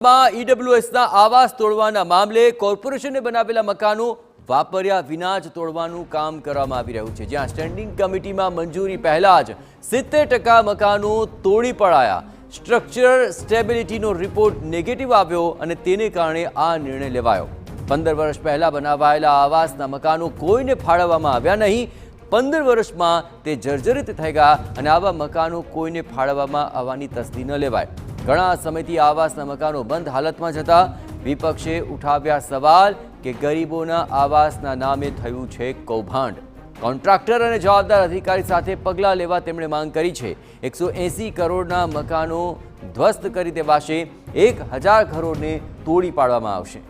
ઈડબ્લ્યુએસના આવાસ તોડવાના મામલે કોર્પોરેશને બનાવેલા મકાનો વાપર્યા વિના જ તોડવાનું કામ કરવામાં આવી રહ્યું છે, જ્યાં સ્ટેન્ડિંગ કમિટીમાં મંજૂરી પહેલા જ 70% મકાનો તોડી પડાયા। સ્ટ્રક્ચરલ સ્ટેબિલિટીનો રિપોર્ટ નેગેટિવ આવ્યો અને તેને કારણે આ નિર્ણય લેવાયો। 15 વર્ષ પહેલા બનાવાયેલા આવાસના મકાનો કોઈને ફાળવવામાં આવ્યા નહીં। 15 વર્ષમાં તે જર્જરિત થઈ ગયા અને આવા મકાનો કોઈને ફાળવવામાં આવવાની તસ્દી ન લેવાય। ઘણા સમયથી આવાસના મકાનો બંધ હાલતમાં જતા વિપક્ષે ઉઠાવ્યા સવાલ કે ગરીબોના આવાસના નામે થયું છે કૌભાંડ। કોન્ટ્રાક્ટર અને જવાબદાર અધિકારી સાથે પગલાં લેવા તેમણે માંગ કરી છે। 180 કરોડના મકાનો ધ્વસ્ત કરી દેવાશે, 1000 ઘરોને તોડી પાડવામાં આવશે।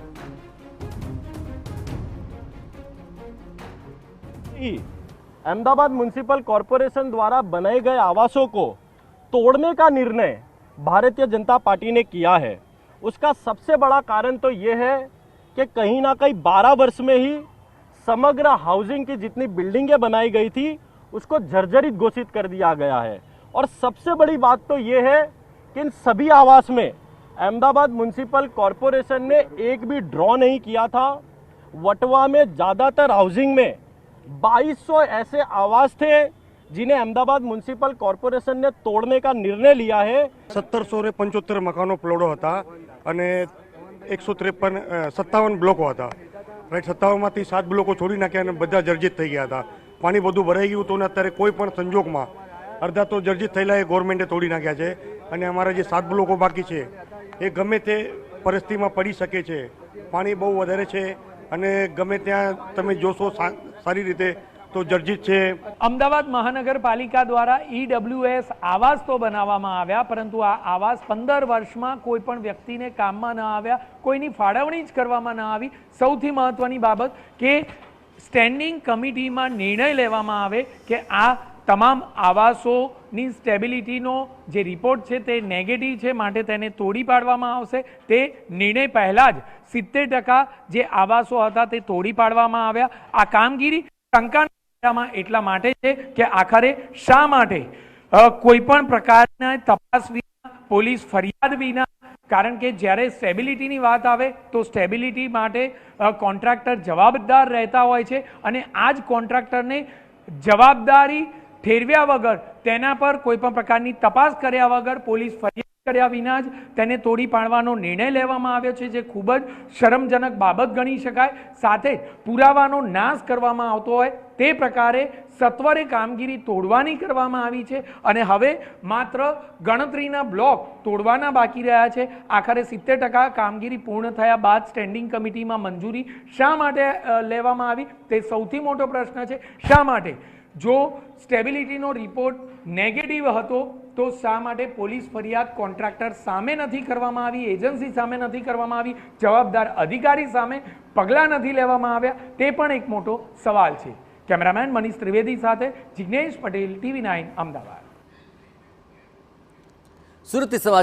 अहमदाबाद म्यूनिसिपल कॉरपोरेशन द्वारा बनाए गए आवासों को तोड़ने का निर्णय भारतीय जनता पार्टी ने किया है। उसका सबसे बड़ा कारण तो ये है कि कहीं ना कहीं 12 वर्ष में ही समग्र हाउसिंग की जितनी बिल्डिंगें बनाई गई थी उसको जर्जरित घोषित कर दिया गया है। और सबसे बड़ी बात तो ये है कि इन सभी आवास में अहमदाबाद म्यूनिसिपल कॉरपोरेशन ने एक भी ड्रॉ नहीं किया था। वटवा में ज़्यादातर हाउसिंग में 2200 ऐसे आवास थे जिन्हें अहमदाबाद म्यूनिसिपल कॉर्पोरेशन ने तोड़ने का निर्णय लिया है। 1775 मकानों प्लॉटो था અને 157 બ્લોકો હતા। રાઈટ, 57માંથી 7 બ્લોકો છોડી નાખ્યા અને બધા જર્જિત થઈ ગયા હતા। પાણી બધું ભરાઈ ગયું હતું અને અત્યારે કોઈ પણ સંજોગમાં અડધા તો જર્જિત થયેલા એ ગવર્મેન્ટે તોડી નાખ્યા છે અને અમારા જે 7 બ્લોકો બાકી છે એ ગમે તે પરિસ્થિતિમાં પડી શકે છે। પાણી બહુ વધારે છે અને ગમે ત્યાં તમે જોશો સારી રીતે તો જર્જિત છે। અમદાવાદ મહાનગરપાલિકા દ્વારા ઈડબ્લ્યુએસ આવાસ તો બનાવવામાં આવ્યા, પરંતુ આ આવાસ 15 વર્ષમાં કોઈ પણ વ્યક્તિને કામમાં ન આવ્યા, કોઈની ફાળવણી જ કરવામાં ન આવી। સૌથી મહત્વની બાબત કે સ્ટેન્ડિંગ કમિટીમાં નિર્ણય લેવામાં આવે કે આ તમામ આવાસોની સ્ટેબિલિટીનો જે રિપોર્ટ છે તે નેગેટિવ છે, માટે તેને તોડી પાડવામાં આવશે। તે નિર્ણય પહેલાં જ 70% જે આવાસો હતા તે તોડી પાડવામાં આવ્યા। આ કામગીરી શંકા એટલા માટે છે કે આખરે શા માટે કોઈ પણ પ્રકારના તપાસ વિના, પોલીસ ફરિયાદ વિના, કારણ કે જ્યારે સ્ટેબિલિટીની વાત આવે તો સ્ટેબિલિટી માટે કોન્ટ્રાક્ટર જવાબદાર રહેતા હોય છે અને આ જ કોન્ટ્રાક્ટરને જવાબદારી ઠેરવ્યા વગર, તેના પર કોઈ પણ પ્રકારની તપાસ કર્યા વગર, પોલીસ ફરિયાદ કર્યા વિના જ તેને તોડી પાડવાનો નિર્ણય લેવામાં આવ્યો છે, જે ખૂબ જ શરમજનક બાબત ગણી શકાય। સાથે જ પુરાવાનો નાશ કરવામાં આવતો હોય તે પ્રકારે સત્વરે કામગીરી તોડવાની કરવામાં આવી છે અને હવે માત્ર ગણતરીના બ્લોક તોડવાના બાકી રહ્યા છે। આખરે 70% કામગીરી પૂર્ણ થયા બાદ સ્ટેન્ડિંગ કમિટીમાં મંજૂરી શા માટે લેવામાં આવી તે સૌથી મોટો પ્રશ્ન છે। શા માટે જો સ્ટેબિલિટીનો રિપોર્ટ નેગેટિવ હતો તો શા માટે પોલીસ ફરિયાદ કોન્ટ્રાક્ટર સામે નથી કરવામાં આવી, એજન્સી સામે નથી કરવામાં આવી, જવાબદાર અધિકારી સામે પગલાં નથી લેવામાં આવ્યા, તે પણ એક મોટો સવાલ છે। કેમેરામેન મનીષ ત્રિવેદી સાથે જિગ્નેશ પટેલ, TV9 અમદાવાદ। સુરત